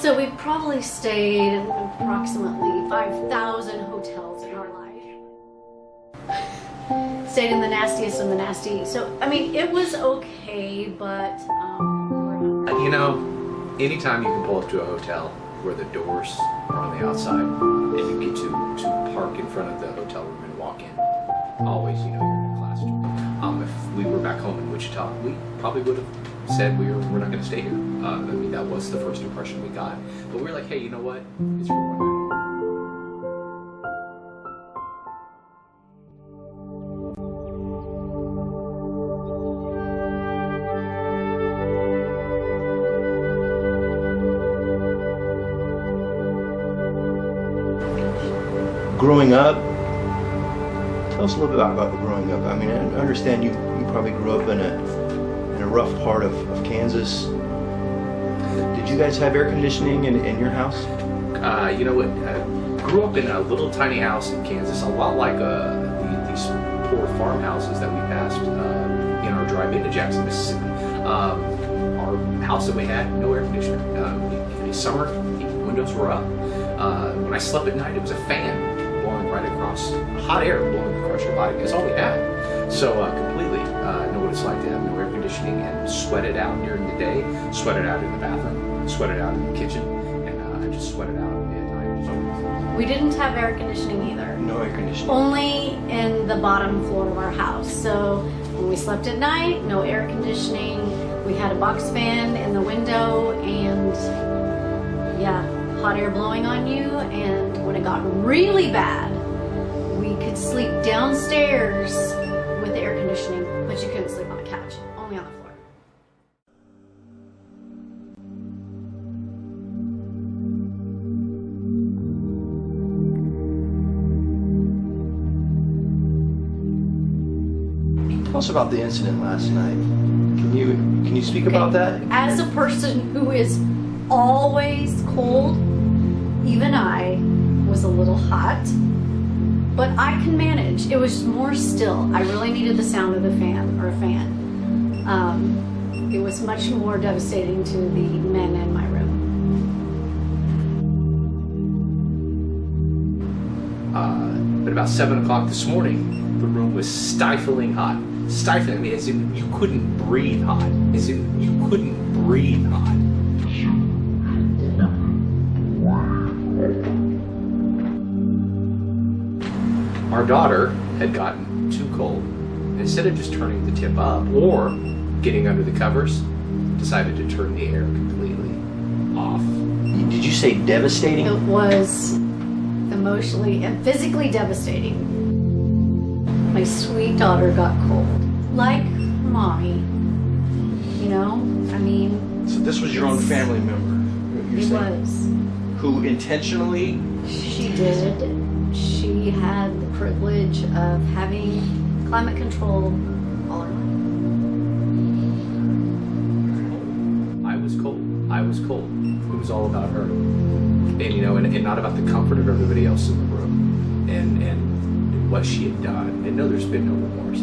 so we've probably stayed in approximately 5,000 hotels in our life. Stayed in the nastiest of the nasty. So, I mean, it was okay, but you know, anytime you can pull up to a hotel where the doors are on the outside and you get to park in front of the hotel room and walk in, always, you know, you're in a class tour. If we were back home in Wichita, we probably would have said we're not going to stay here. I mean, that was the first impression we got. But we were like, hey, you know what? It's for one night. Growing up, tell us a little bit about growing up. I mean, I understand you probably grew up in a rough part of Kansas. Did you guys have air conditioning in your house? You know what? Grew up in a little tiny house in Kansas, a lot like these poor farmhouses that we passed in our drive into Jackson, Mississippi. Our house that we had, no air conditioner. In the summer, the windows were up. When I slept at night, it was a fan blowing right across, hot air blowing across your body. That's all we had. So completely know what it's like to have no air conditioning and sweat it out during the day, sweat it out in the bathroom, sweat it out in the kitchen, and I just sweat it out at night. So we didn't have air conditioning either. No air conditioning. Only in the bottom floor of our house. So when we slept at night, no air conditioning. We had a box fan in the window and yeah, hot air blowing on you. And when it got really bad, we could sleep downstairs with the air conditioning, but you couldn't sleep on the couch, only on the floor. Tell us about the incident last night. Can you speak about that? As a person who is always cold, even I was a little hot, but I can manage. It was more still. I really needed the sound of the fan, or a fan. It was much more devastating to the men in my room. But about 7 o'clock this morning, the room was stifling hot. Stifling, I mean, as in you couldn't breathe hot. As in you couldn't breathe hot. Our daughter had gotten too cold. Instead of just turning the tip up or getting under the covers, decided to turn the air completely off. Did you say devastating? It was emotionally and physically devastating. My sweet daughter got cold, like mommy, you know, I mean. So this was your own family member? It was. Who intentionally? She did. She had the privilege of having climate control all her life. I was cold. I was cold. It was all about her. And you know, and not about the comfort of everybody else in the room. And what she had done. And no, there's been no remorse.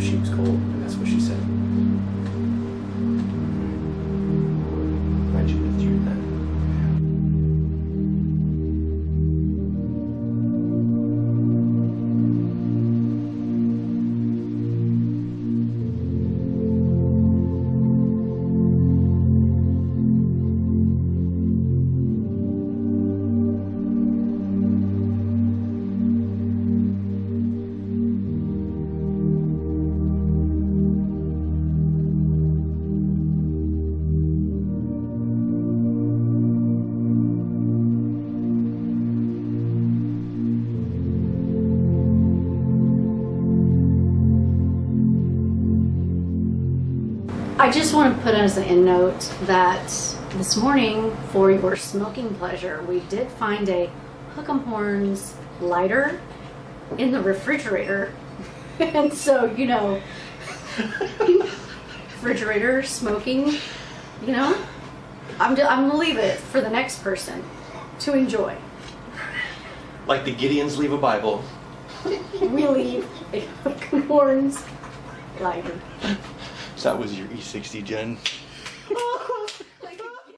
She was cold, and that's what she said. Glad you lived through that. I just want to put as an end note that this morning, for your smoking pleasure, we did find a Hook 'em Horns lighter in the refrigerator. And so, you know, refrigerator, smoking, you know, I'm gonna leave it for the next person to enjoy. Like the Gideons leave a Bible. We leave a Hook 'em Horns lighter. So that was your E60, Jen.